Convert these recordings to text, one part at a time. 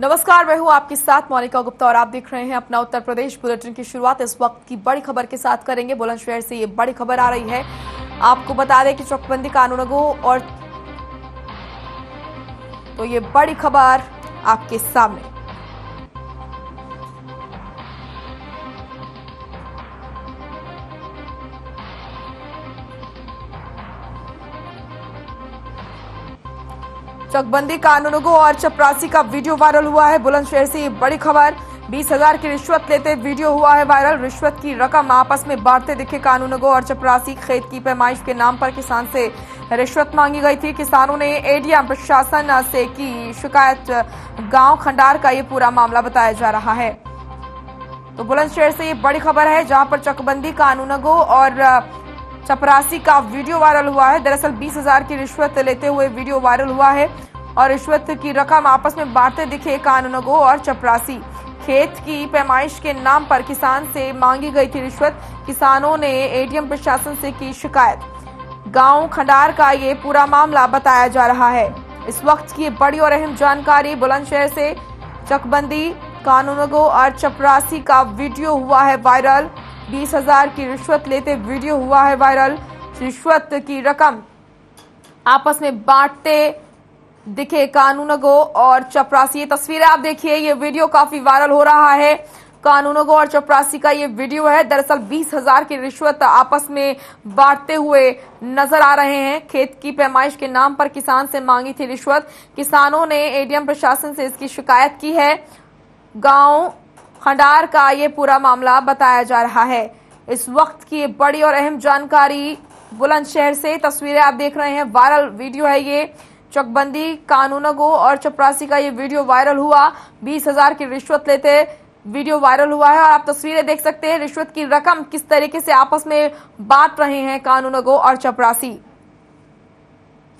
नमस्कार, मैं हूं आपके साथ मोनिका गुप्ता और आप देख रहे हैं अपना उत्तर प्रदेश बुलेटिन की शुरुआत इस वक्त की बड़ी खबर के साथ करेंगे। बुलंदशहर से ये बड़ी खबर आ रही है। आपको बता दें कि चकबंदी कानूनगो और तो ये बड़ी खबर आपके सामने। चकबंदी कानूनगो और चपरासी का वीडियो वायरल हुआ है। बुलंदशहर से ये बड़ी खबर। 20,000 की रिश्वत लेते वीडियो हुआ है वायरल। रिश्वत की रकम आपस में बांटते दिखे कानूनगो और चपरासी। खेत की पैमाइश के नाम पर किसान से रिश्वत मांगी गई थी। किसानों ने एडीएम प्रशासन से की शिकायत। गांव खंडार का ये पूरा मामला बताया जा रहा है। तो बुलंदशहर से ये बड़ी खबर है, जहां पर चकबंदी कानूनगो और चपरासी का वीडियो वायरल हुआ है। दरअसल 20,000 की रिश्वत लेते हुए वीडियो वायरल हुआ है और रिश्वत की रकम आपस में बांटते दिखे कानूनगो और चपरासी। खेत की पैमाइश के नाम पर किसान से मांगी गई थी रिश्वत। किसानों ने एडीएम प्रशासन से की शिकायत। गांव खंडार का ये पूरा मामला बताया जा रहा है। इस वक्त की बड़ी और अहम जानकारी बुलंदशहर से। चकबंदी कानूनगो और चपरासी का वीडियो हुआ है वायरल। 20,000 की रिश्वत लेते वीडियो हुआ है वायरल। रिश्वत की रकम आपस में बांटते दिखे कानूनगो और चपरासी। ये तस्वीरें आप देखिए, ये वीडियो काफी वायरल हो रहा है। कानूनगो और चपरासी का ये वीडियो है। दरअसल 20,000 की रिश्वत आपस में बांटते हुए नजर आ रहे हैं। खेत की पैमाइश के नाम पर किसान से मांगी थी रिश्वत। किसानों ने एडीएम प्रशासन से इसकी शिकायत की है। गांव खंडार का ये पूरा मामला बताया जा रहा है। इस वक्त की बड़ी और अहम जानकारी बुलंदशहर से। तस्वीरें आप देख रहे हैं, वायरल वीडियो है ये। चकबंदी कानूनगो और चपरासी का ये वीडियो वायरल हुआ। 20,000 की रिश्वत लेते वीडियो वायरल हुआ है और आप तस्वीरें देख सकते हैं। रिश्वत की रकम किस तरीके से आपस में बांट रहे हैं कानूनगो और चपरासी।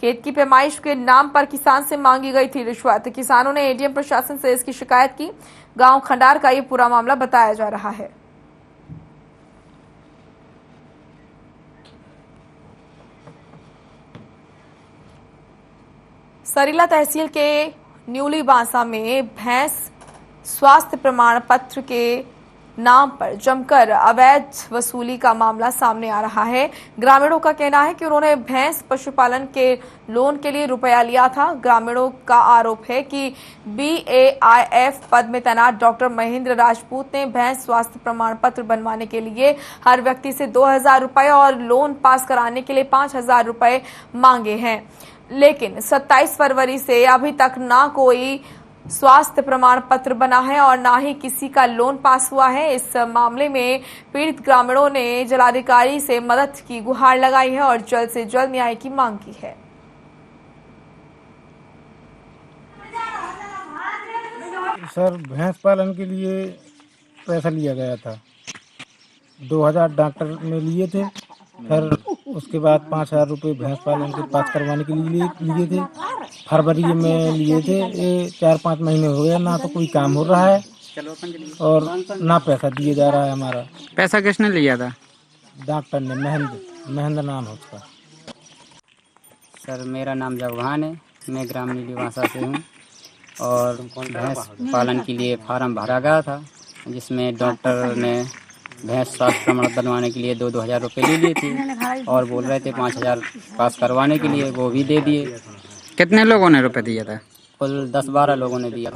खेत की पैमाइश के नाम पर किसान से मांगी गई थी रिश्वत। किसानों ने एडीएम प्रशासन से इसकी शिकायत की। गांव खंडार का ये पूरा मामला बताया जा रहा है। सरीला तहसील के न्यूली बांसा में भैंस स्वास्थ्य प्रमाण पत्र के नाम पर जमकर अवैध वसूली का मामला सामने आ रहा है। ग्रामीणों का कहना है कि उन्होंने भैंस पशुपालन के लोन के लिए रुपया लिया था। ग्रामीणों का आरोप है कि BAIF पद में तैनात डॉक्टर महेंद्र राजपूत ने भैंस स्वास्थ्य प्रमाण पत्र बनवाने के लिए हर व्यक्ति से 2,000 रुपए और लोन पास कराने के लिए 5,000 रुपए मांगे हैं। लेकिन 27 फरवरी से अभी तक ना कोई स्वास्थ्य प्रमाण पत्र बना है और ना ही किसी का लोन पास हुआ है। इस मामले में पीड़ित ग्रामीणों ने जिलाधिकारी से मदद की गुहार लगाई है और जल्द से जल्द न्याय की मांग की है। सर, भैंस पालन के लिए पैसा लिया गया था। 2,000 डॉक्टर ने लिए थे। फिर उसके बाद 5,000 रुपये भैंस पालन के पास करवाने के लिए लिए थे। फरवरी में लिए थे। ये 4-5 महीने हो गए, ना तो कोई काम हो रहा है और ना पैसा दिया जा रहा है हमारा। पैसा किसने लिया था? डॉक्टर ने, महेंद्र नाम है उसका। सर, मेरा नाम जवान है। मैं ग्राम नीली बांसा से हूँ और भैंस पालन के लिए फार्म भरा गया था, जिसमें डॉक्टर ने भैंस स्वास्थ्य प्रमाण बनवाने के लिए 2,000 रुपये ले लिए थे और बोल रहे थे 5,000 पास करवाने के लिए, वो भी दे दिए। कितने लोगों ने रुपए दिया था? कुल 10-12 लोगों ने दिया।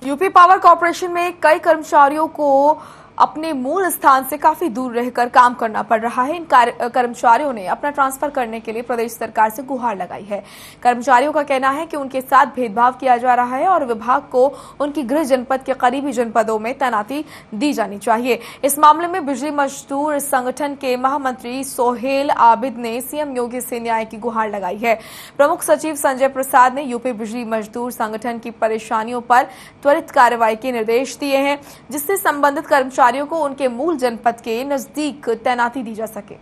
यूपी पावर कॉर्पोरेशन में कई कर्मचारियों को अपने मूल स्थान से काफी दूर रहकर काम करना पड़ रहा है। इन कर्मचारियों ने अपना ट्रांसफर करने के लिए प्रदेश सरकार से गुहार लगाई है। कर्मचारियों का कहना है कि उनके साथ भेदभाव किया जा रहा है और विभाग को उनकी गृह जनपद के करीबी जनपदों में तैनाती दी जानी चाहिए। इस मामले में बिजली मजदूर संगठन के महामंत्री सोहेल आबिद ने सीएम योगी से न्याय की गुहार लगाई है। प्रमुख सचिव संजय प्रसाद ने यूपी बिजली मजदूर संगठन की परेशानियों पर त्वरित कार्रवाई के निर्देश दिए हैं, जिससे संबंधित कर्मचारियों को उनके मूल जनपद के नजदीक तैनाती दी जा सके।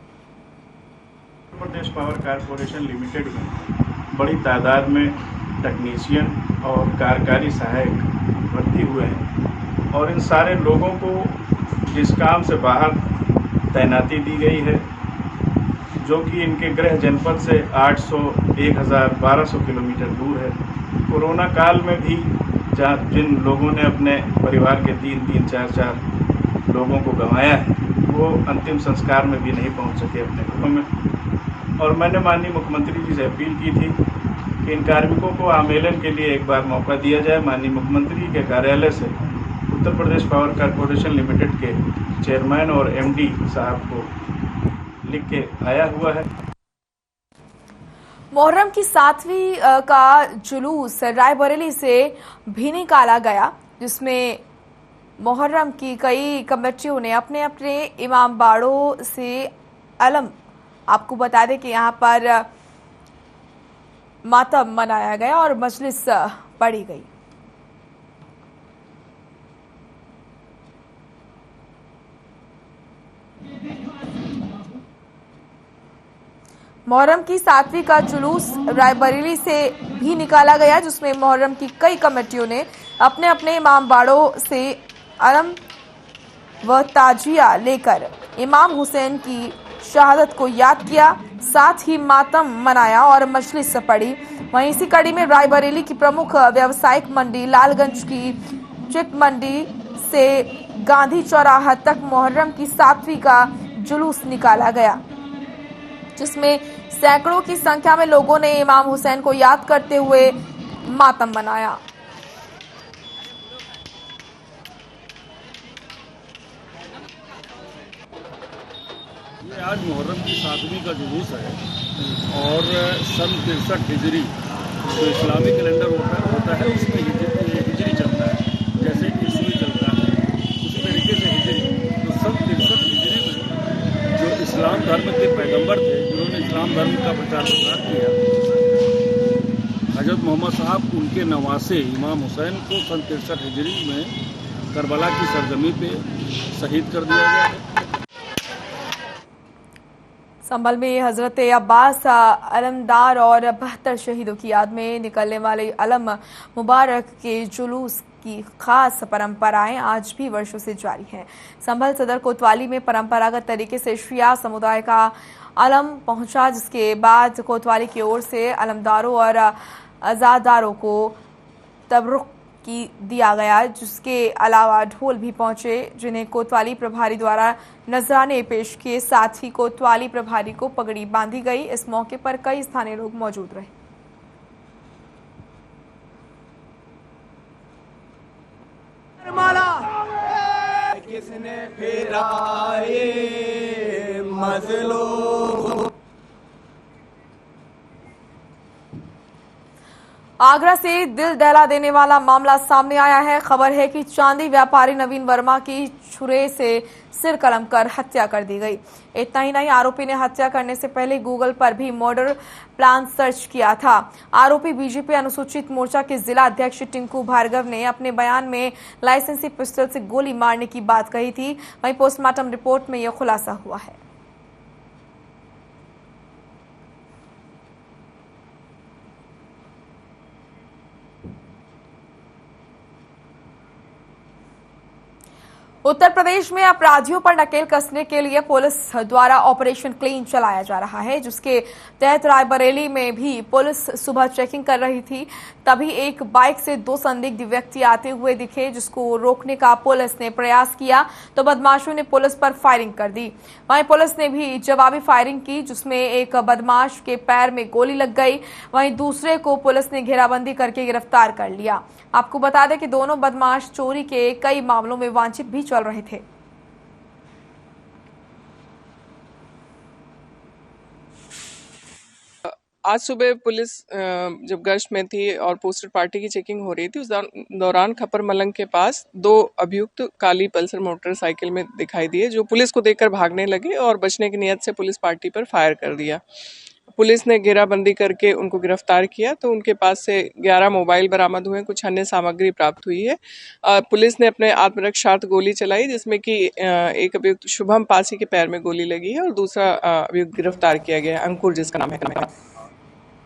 प्रदेश पावर कॉर्पोरेशन लिमिटेड में बड़ी तादाद में टेक्नीशियन और कार्यकारी सहायक भर्ती हुए हैं और इन सारे लोगों को जिस काम से बाहर तैनाती दी गई है जो कि इनके गृह जनपद से 800, 1000, 1200 किलोमीटर दूर है। कोरोना काल में भी जहाँ जिन लोगों ने अपने परिवार के 3-3, 4-4 लोगों को गंवाया है, वो अंतिम संस्कार में भी नहीं पहुँच सके अपने घरों में। और मैंने माननीय मुख्यमंत्री जी से अपील की थी कि इन कार्मिकों को आमेलन के लिए एक बार मौका दिया जाए। माननीय मुख्यमंत्री के कार्यालय से Uttar Pradesh power corporation limited के चेयरमैन और एमडी साहब को लिख के आया हुआ है। मोहर्रम की 7वीं का जुलूस रायबरेली से भी निकाला गया, जिसमें मोहर्रम की कई कमेटियों ने अपने अपने इमाम बाड़ों से अलम, आपको बता दें कि यहाँ पर मातम मनाया गया और मजलिस पढ़ी गई। मोहर्रम की 7वीं का जुलूस रायबरेली से भी निकाला गया, जिसमें मोहर्रम की कई कमेटियों ने अपने अपने इमाम बाड़ों से अलम व ताजिया लेकर इमाम हुसैन की शहादत को याद किया, साथ ही मातम मनाया और मजलिस पढ़ी। वहीं इसी कड़ी में रायबरेली की प्रमुख व्यावसायिक मंडी लालगंज की चिट मंडी से गांधी चौराहा तक मोहर्रम की 7वीं का जुलूस निकाला गया, जिसमें सैकड़ों की संख्या में लोगों ने इमाम हुसैन को याद करते हुए मातम मनाया। ये आज मुहर्रम की 7वीं का जुलूस है और सन 63 हिजरी जो इस्लामी कैलेंडर होता है उसमें हिजरी चलता है, जैसे ईस्वी चलता है उसी तरीके से हिजरी। तो सन 63 हिजरी में जो इस्लाम धर्म के पैगंबर थे, जिन्होंने इस्लाम धर्म का प्रचार प्रसार किया, हजरत मोहम्मद साहब, उनके नवासे इमाम हुसैन को सन 63 हिजरी में करबला की सरजमी पे शहीद कर दिया गया है। संभल में हजरत अब्बास अलमदार और 72 शहीदों की याद में निकलने वाले अलम मुबारक के जुलूस की खास परंपराएं आज भी वर्षों से जारी हैं। संभल सदर कोतवाली में परंपरागत तरीके से शिया समुदाय का अलम पहुंचा, जिसके बाद कोतवाली की ओर से अलमदारों और आजादारों को तबरुक की दिया गया, जिसके अलावा ढोल भी पहुंचे, जिन्हें कोतवाली प्रभारी द्वारा नजराने पेश किए। साथ ही कोतवाली प्रभारी को पगड़ी बांधी गई। इस मौके पर कई स्थानीय लोग मौजूद रहे। किसने फिराए मजलूम। आगरा से दिल दहला देने वाला मामला सामने आया है। खबर है कि चांदी व्यापारी नवीन वर्मा की छुरे से सिर कलम कर हत्या कर दी गई। इतना ही नहीं, आरोपी ने हत्या करने से पहले गूगल पर भी मर्डर प्लान सर्च किया था। आरोपी बीजेपी अनुसूचित मोर्चा के जिला अध्यक्ष टिंकू भार्गव ने अपने बयान में लाइसेंसी पिस्टल से गोली मारने की बात कही थी। वहीं पोस्टमार्टम रिपोर्ट में यह खुलासा हुआ है। उत्तर प्रदेश में अपराधियों पर नकेल कसने के लिए पुलिस द्वारा ऑपरेशन क्लीन चलाया जा रहा है, जिसके तहत रायबरेली में भी पुलिस सुबह चेकिंग कर रही थी। तभी एक बाइक से 2 संदिग्ध व्यक्ति आते हुए दिखे, जिसको रोकने का पुलिस ने प्रयास किया तो बदमाशों ने पुलिस पर फायरिंग कर दी। वहीं पुलिस ने भी जवाबी फायरिंग की, जिसमें एक बदमाश के पैर में गोली लग गई। वहीं दूसरे को पुलिस ने घेराबंदी करके गिरफ्तार कर लिया। आपको बता दें कि दोनों बदमाश चोरी के कई मामलों में वांछित भी चल रहे थे। आज सुबह पुलिस जब गश्त में थी और पोस्टर पार्टी की चेकिंग हो रही थी, उस दौरान खपर मलंग के पास 2 अभियुक्त काली पल्सर मोटरसाइकिल में दिखाई दिए, जो पुलिस को देखकर भागने लगे और बचने की नियत से पुलिस पार्टी पर फायर कर दिया। पुलिस ने घेराबंदी करके उनको गिरफ्तार किया तो उनके पास से 11 मोबाइल बरामद हुए, कुछ अन्य सामग्री प्राप्त हुई है। पुलिस ने अपने आत्मरक्षार्थ गोली चलाई, जिसमें कि एक अभियुक्त शुभम पासी के पैर में गोली लगी है और दूसरा अभियुक्त गिरफ्तार किया गया है, अंकुर जिसका नाम है।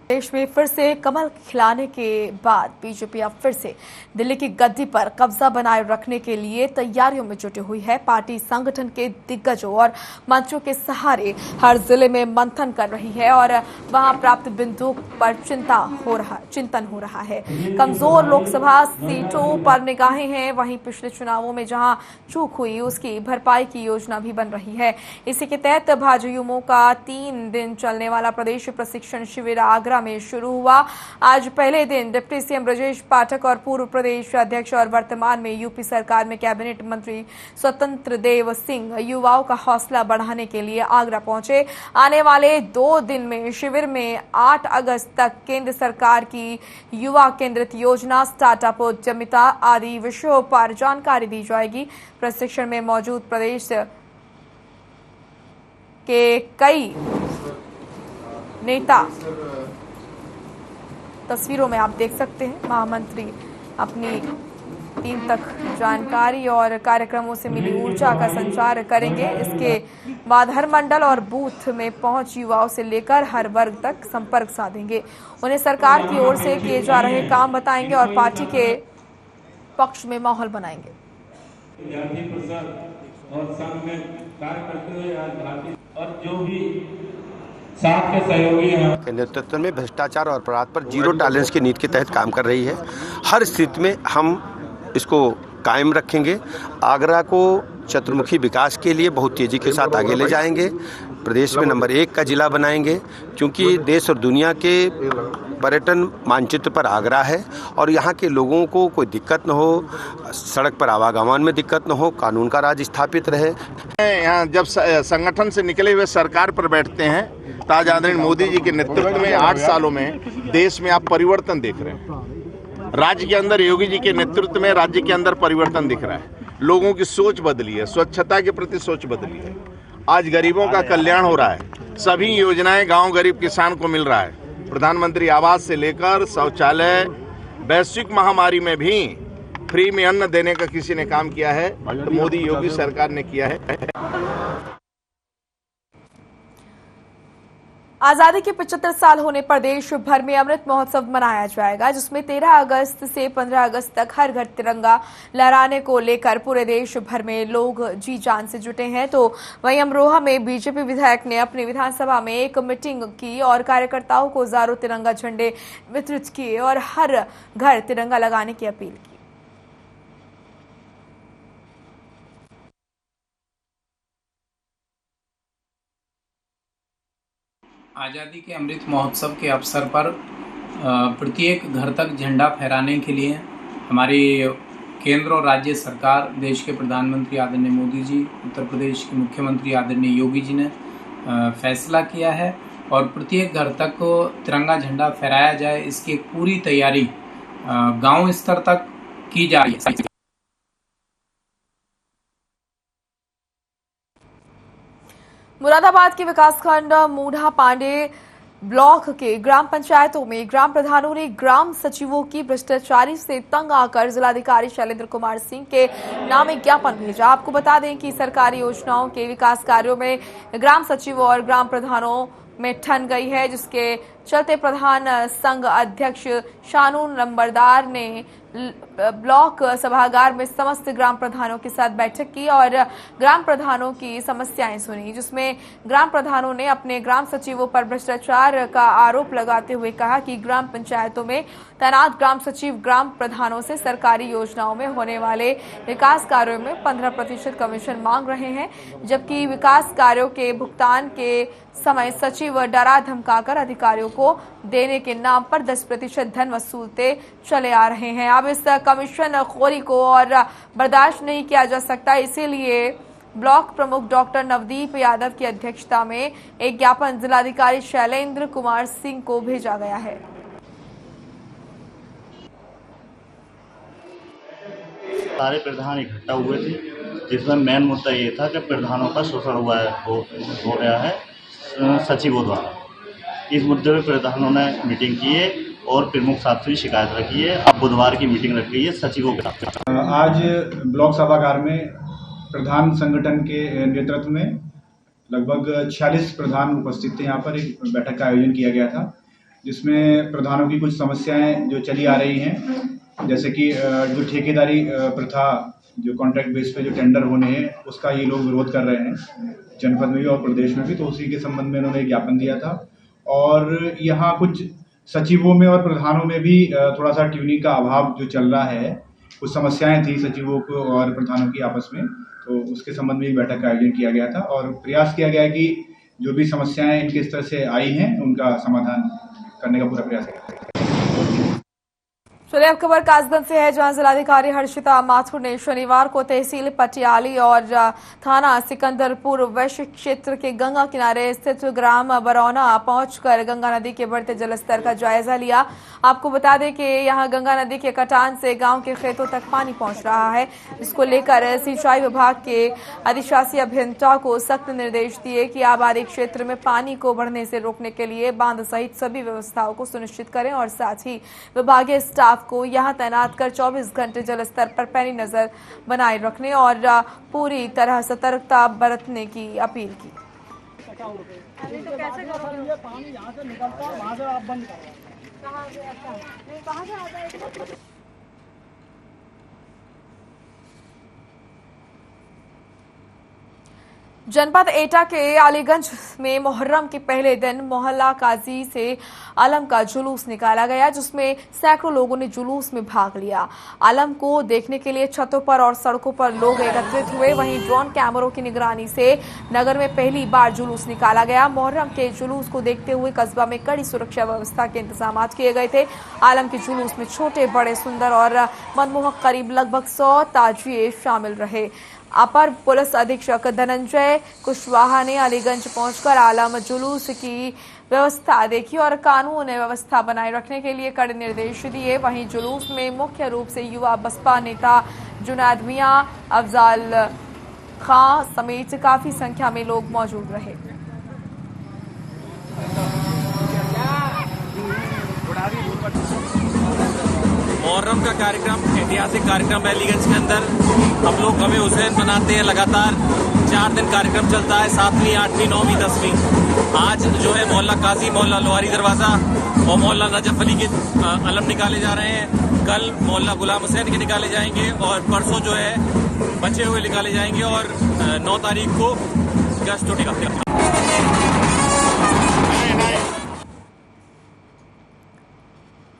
देश में फिर से कमल खिलाने के बाद बीजेपी अब फिर से दिल्ली की गद्दी पर कब्जा बनाए रखने के लिए तैयारियों में जुटी हुई है। पार्टी संगठन के दिग्गजों और मंचों के सहारे हर जिले में मंथन कर रही है और वहां प्राप्त बिंदु पर चिंतन हो रहा है। कमजोर लोकसभा सीटों पर निगाहें हैं, वहीं पिछले चुनावों में जहां चूक हुई उसकी भरपाई की योजना भी बन रही है। इसी के तहत भाजयुमो का 3 दिन चलने वाला प्रदेश प्रशिक्षण शिविर आगरा में शुरू हुआ। आज पहले दिन डिप्टी सीएम ब्रजेश पाठक और पूर्व प्रदेश अध्यक्ष और वर्तमान में यूपी सरकार में कैबिनेट मंत्री स्वतंत्र देव सिंह युवाओं का हौसला बढ़ाने के लिए आगरा पहुंचे। आने वाले 2 दिन में शिविर में 8 अगस्त तक केंद्र सरकार की युवा केंद्रित योजना, स्टार्टअप, उद्यमिता आदि विषयों पर जानकारी दी जाएगी। प्रशिक्षण में मौजूद प्रदेश के कई नेता तस्वीरों में आप देख सकते हैं। महामंत्री अपनी टीम तक जानकारी और कार्यक्रमों से मिली ऊर्जा का संचार करेंगे। इसके बाद हर मंडल और बूथ में पहुंच युवाओं से लेकर हर वर्ग तक संपर्क साधेंगे। उन्हें सरकार की ओर से किए जा रहे काम बताएंगे और पार्टी के पक्ष में माहौल बनाएंगे। और संघ में कार्य करते हुए आज भारतीय और जो भी साथ के सहयोगी हैं के नेतृत्व में भ्रष्टाचार और अपराध पर जीरो टॉलरेंस की नीति के तहत काम कर रही है। हर स्थिति में हम इसको कायम रखेंगे। आगरा को चतुर्मुखी विकास के लिए बहुत तेजी के साथ आगे ले जाएंगे। प्रदेश में नंबर 1 का जिला बनाएंगे, क्योंकि देश और दुनिया के पर्यटन मानचित्र पर आगरा है और यहाँ के लोगों को कोई दिक्कत न हो, सड़क पर आवागमन में दिक्कत न हो, कानून का राज स्थापित रहे। यहाँ जब संगठन से निकले हुए सरकार पर बैठते हैं तो आज आदरणीय मोदी जी के नेतृत्व में 8 सालों में देश में आप परिवर्तन देख रहे हैं। राज्य के अंदर योगी जी के नेतृत्व में राज्य के अंदर परिवर्तन दिख रहा है। लोगों की सोच बदली है, स्वच्छता के प्रति सोच बदली है। आज गरीबों का कल्याण हो रहा है। सभी योजनाएं गांव गरीब किसान को मिल रहा है। प्रधानमंत्री आवास से लेकर शौचालय, वैश्विक महामारी में भी फ्री में अन्न देने का किसी ने काम किया है तो मोदी योगी सरकार ने किया है। आजादी के 75 साल होने पर देश भर में अमृत महोत्सव मनाया जाएगा, जिसमें 13 अगस्त से 15 अगस्त तक हर घर तिरंगा लहराने को लेकर पूरे देश भर में लोग जी जान से जुटे हैं। तो वहीं अमरोहा में बीजेपी विधायक ने अपनी विधानसभा में एक मीटिंग की और कार्यकर्ताओं को हजारों तिरंगा झंडे वितरित किए और हर घर तिरंगा लगाने की अपील की। आज़ादी के अमृत महोत्सव के अवसर पर प्रत्येक घर तक झंडा फहराने के लिए हमारी केंद्र और राज्य सरकार, देश के प्रधानमंत्री आदरणीय मोदी जी, उत्तर प्रदेश के मुख्यमंत्री आदरणीय योगी जी ने फैसला किया है और प्रत्येक घर तक को तिरंगा झंडा फहराया जाए, इसकी एक पूरी तैयारी गांव स्तर तक की जा रही है। मुरादाबाद के विकासखंड मूढ़ा पांडे ब्लॉक के ग्राम पंचायतों में ग्राम प्रधानों ने ग्राम सचिवों की भ्रष्टाचारी से तंग आकर जिलाधिकारी शैलेंद्र कुमार सिंह के नाम एक ज्ञापन भेजा। आपको बता दें कि सरकारी योजनाओं के विकास कार्यों में ग्राम सचिवों और ग्राम प्रधानों में ठन गई है, जिसके चलते प्रधान संघ अध्यक्ष शानू नंबरदार ने ब्लॉक सभागार में समस्त ग्राम प्रधानों के साथ बैठक की और ग्राम प्रधानों की समस्याएं सुनी, जिसमें ग्राम प्रधानों ने अपने ग्राम सचिवों पर भ्रष्टाचार का आरोप लगाते हुए कहा कि ग्राम पंचायतों में तैनात ग्राम सचिव ग्राम प्रधानों से सरकारी योजनाओं में होने वाले विकास कार्यों में 15% कमीशन मांग रहे हैं, जबकि विकास कार्यों के भुगतान के समय सचिव डरा धमकाकर अधिकारियों को देने के नाम पर 10% धन वसूलते चले आ रहे हैं। अब इस कमीशन खोरी को और बर्दाश्त नहीं किया जा सकता, इसीलिए ब्लॉक प्रमुख डॉक्टर नवदीप यादव की अध्यक्षता में एक ज्ञापन जिलाधिकारी शैलेंद्र कुमार सिंह को भेजा गया है। सारे प्रधान इकट्ठा हुए थे, जिसमें मेन मुद्दा ये था कि प्रधानों का शोषण हो गया है सचिवों द्वारा। इस मुद्दे पर प्रधानों ने मीटिंग की है और प्रमुख साहब से शिकायत रखी है। अब बुधवार की मीटिंग रखी है सचिवों के साथ। आज ब्लॉक सभागार में प्रधान संगठन के नेतृत्व में लगभग 46 प्रधान उपस्थित थे। यहाँ पर एक बैठक का आयोजन किया गया था, जिसमें प्रधानों की कुछ समस्याएं जो चली आ रही हैं, जैसे कि जो ठेकेदारी प्रथा, जो कॉन्ट्रैक्ट बेस पे जो टेंडर होने हैं, उसका ये लोग विरोध कर रहे हैं जनपद में भी और प्रदेश में भी। तो उसी के संबंध में इन्होंने ज्ञापन दिया था। और यहाँ कुछ सचिवों में और प्रधानों में भी थोड़ा सा ट्यूनिंग का अभाव जो चल रहा है, कुछ समस्याएं थी सचिवों को और प्रधानों की आपस में, तो उसके संबंध में एक बैठक का आयोजन किया गया था और प्रयास किया गया कि जो भी समस्याएं इनके स्तर से आई हैं उनका समाधान करने का पूरा प्रयास किया। चलिए अब खबर कासगंज से है, जहां जिलाधिकारी हर्षिता माथुर ने शनिवार को तहसील पटियाली और थाना सिकंदरपुर वैश्य क्षेत्र के गंगा किनारे स्थित ग्राम बरौना पहुंचकर गंगा नदी के बढ़ते जलस्तर का जायजा लिया। आपको बता दें कि यहां गंगा नदी के कटान से गांव के खेतों तक पानी पहुंच रहा है। इसको लेकर सिंचाई विभाग के अधिशासी अभियंता को सख्त निर्देश दिए कि आबादी क्षेत्र में पानी को बढ़ने से रोकने के लिए बांध सहित सभी व्यवस्थाओं को सुनिश्चित करें और साथ ही विभागीय स्टाफ को यहां तैनात कर 24 घंटे जलस्तर पर पैनी नजर बनाए रखने और पूरी तरह सतर्कता बरतने की अपील की। जनपद एटा के अलीगंज में मुहर्रम के पहले दिन मोहल्ला काजी से आलम का जुलूस निकाला गया, जिसमें सैकड़ों लोगों ने जुलूस में भाग लिया। आलम को देखने के लिए छतों पर और सड़कों पर लोग एकत्रित हुए। वहीं ड्रोन कैमरों की निगरानी से नगर में पहली बार जुलूस निकाला गया। मुहर्रम के जुलूस को देखते हुए कस्बा में कड़ी सुरक्षा व्यवस्था के इंतजाम किए गए थे। आलम के जुलूस में छोटे बड़े सुंदर और मनमोहक करीब लगभग 100 ताजिए शामिल रहे। अपर पुलिस अधीक्षक धनंजय कुशवाहा ने अलीगंज पहुंचकर आलम जुलूस की व्यवस्था देखी और कानून व्यवस्था बनाए रखने के लिए कड़े निर्देश दिए। वहीं जुलूस में मुख्य रूप से युवा बसपा नेता जुनैद मियां, अफजाल खां समेत काफी संख्या में लोग मौजूद रहे। मुहर्रम का कार्यक्रम ऐतिहासिक कार्यक्रम है अलीगंज के अंदर। हम लोग गमे हुसैन मनाते हैं, लगातार 4 दिन कार्यक्रम चलता है, 7वीं, 8वीं, 9वीं, 10वीं। आज जो है मोहल्ला काजी, मोहल्ला लोहारी दरवाजा और मोहल्ला नजफ अली के अलम निकाले जा रहे हैं। कल मोहल्ला गुलाम हुसैन के निकाले जाएंगे और परसों जो है बचे हुए निकाले जाएंगे और 9 तारीख को गश्त निकालेगा।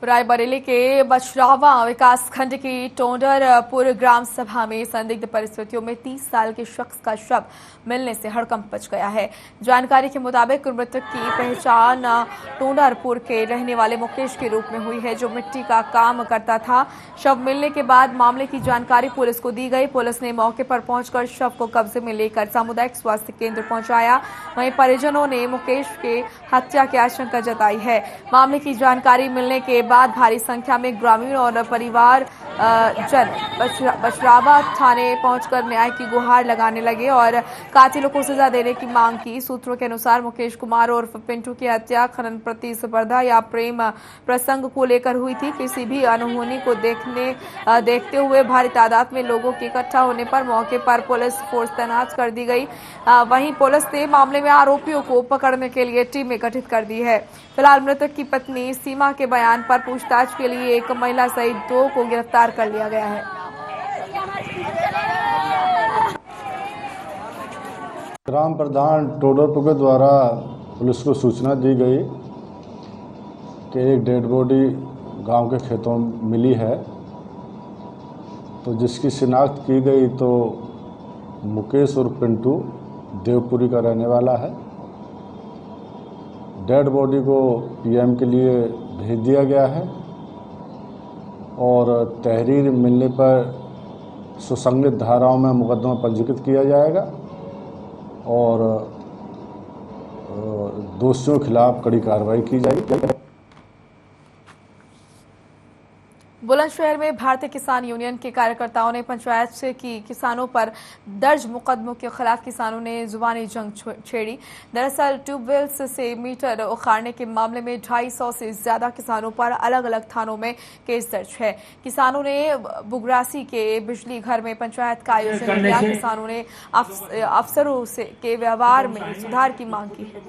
रायबरेली के बछरावा विकास खंड की टोंडरपुर ग्राम सभा में संदिग्ध परिस्थितियों में 30 साल के शख्स का शव मिलने से हड़कंप मच गया है। जानकारी के मुताबिक मृतक की पहचान टोंडरपुर के रहने वाले मुकेश के रूप में हुई है, जो मिट्टी का काम करता था। शव मिलने के बाद मामले की जानकारी पुलिस को दी गई। पुलिस ने मौके पर पहुंचकर शव को कब्जे में लेकर सामुदायिक स्वास्थ्य केंद्र पहुंचाया। वहीं परिजनों ने मुकेश के हत्या की आशंका जताई है। मामले की जानकारी मिलने के बाद भारी संख्या में ग्रामीण और परिवार जन बछरावा थाने पहुंचकर न्याय की गुहार लगाने लगे और कातिलों को सजा देने की मांग की। सूत्रों के अनुसार मुकेश कुमार उर्फ पिंटू की हत्या खनन प्रतिस्पर्धा या प्रेम प्रसंग को लेकर हुई थी। किसी भी अनहोनी को देखते हुए भारी तादाद में लोगों के इकट्ठा होने पर मौके पर पुलिस फोर्स तैनात कर दी गई। वहीं पुलिस ने मामले में आरोपियों को पकड़ने के लिए टीमें गठित कर दी है। फिलहाल मृतक की पत्नी सीमा के बयान पर पूछताछ के लिए एक महिला सहित 2 को गिरफ्तार कर लिया गया है। ग्राम प्रधान टोडरपुर के द्वारा पुलिस को सूचना दी गई कि एक डेड बॉडी गांव के खेतों में मिली है, तो जिसकी शिनाख्त की गई तो मुकेश और पिंटू देवपुरी का रहने वाला है। डेड बॉडी को पीएम के लिए भेज दिया गया है और तहरीर मिलने पर सुसंगत धाराओं में मुकदमा पंजीकृत किया जाएगा और दोषियों के खिलाफ कड़ी कार्रवाई की जाएगी। बुलंदशहर में भारतीय किसान यूनियन के कार्यकर्ताओं ने पंचायत से की किसानों पर दर्ज मुकदमों के खिलाफ किसानों ने जुबानी जंग छेड़ी। दरअसल ट्यूबवेल्स से मीटर उखाड़ने के मामले में 250 से ज्यादा किसानों पर अलग अलग थानों में केस दर्ज है। किसानों ने बुगरासी के बिजली घर में पंचायत का आयोजन किया। किसानों ने अफसरों के व्यवहार में सुधार की मांग की है।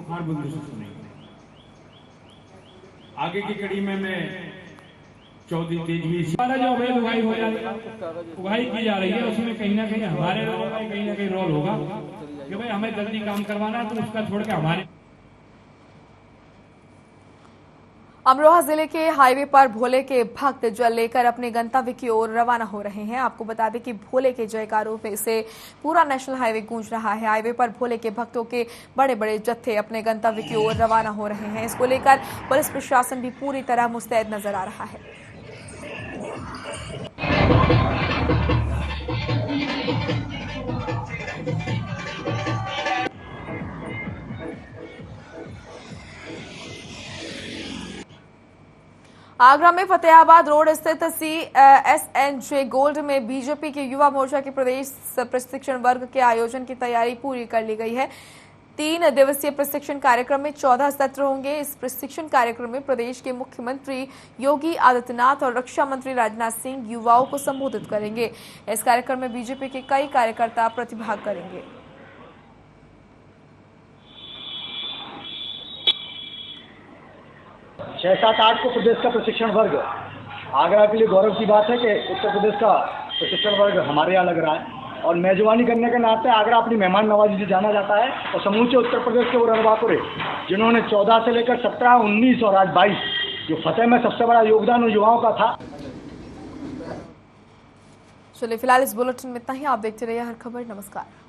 आगे की कड़ी में मैं चौधरी तेजवीर द्वारा जो अवैध उगाही की जा रही है उसमें कहीं ना कहीं हमारे लोगों का कहीं ना कहीं रोल होगा कि भाई हमें जल्दी काम करवाना है तो उसका छोड़ के हमारे। अमरोहा जिले के हाईवे पर भोले के भक्त जल लेकर अपने गंतव्य की ओर रवाना हो रहे हैं। आपको बता दें कि भोले के जयकारों से पूरा नेशनल हाईवे गूंज रहा है। हाईवे पर भोले के भक्तों के बड़े बड़े जत्थे अपने गंतव्य की ओर रवाना हो रहे हैं। इसको लेकर पुलिस प्रशासन भी पूरी तरह मुस्तैद नजर आ रहा है। आगरा में फतेहाबाद रोड स्थित CSNJ गोल्ड में बीजेपी के युवा मोर्चा के प्रदेश प्रशिक्षण वर्ग के आयोजन की तैयारी पूरी कर ली गई है। 3 दिवसीय प्रशिक्षण कार्यक्रम में 14 सत्र होंगे। इस प्रशिक्षण कार्यक्रम में प्रदेश के मुख्यमंत्री योगी आदित्यनाथ और रक्षा मंत्री राजनाथ सिंह युवाओं को संबोधित करेंगे। इस कार्यक्रम में बीजेपी के कई कार्यकर्ता प्रतिभाग करेंगे। 6, 7, 8 को प्रदेश का प्रशिक्षण वर्ग, आगरा के लिए गौरव की बात है कि उत्तर प्रदेश का प्रशिक्षण वर्ग हमारे यहाँ लग रहा है और मेजबानी करने के नाते आगरा अपनी मेहमान नवाजी से जाना जाता है। और समूचे उत्तर प्रदेश के वो रणबांकुरे जिन्होंने 14 से लेकर 17, 19 और आज 22 जो फतेह में सबसे बड़ा योगदान उन युवाओं का था। चलिए फिलहाल इस बुलेटिन में इतना ही। आप देखते रहिए हर खबर। नमस्कार।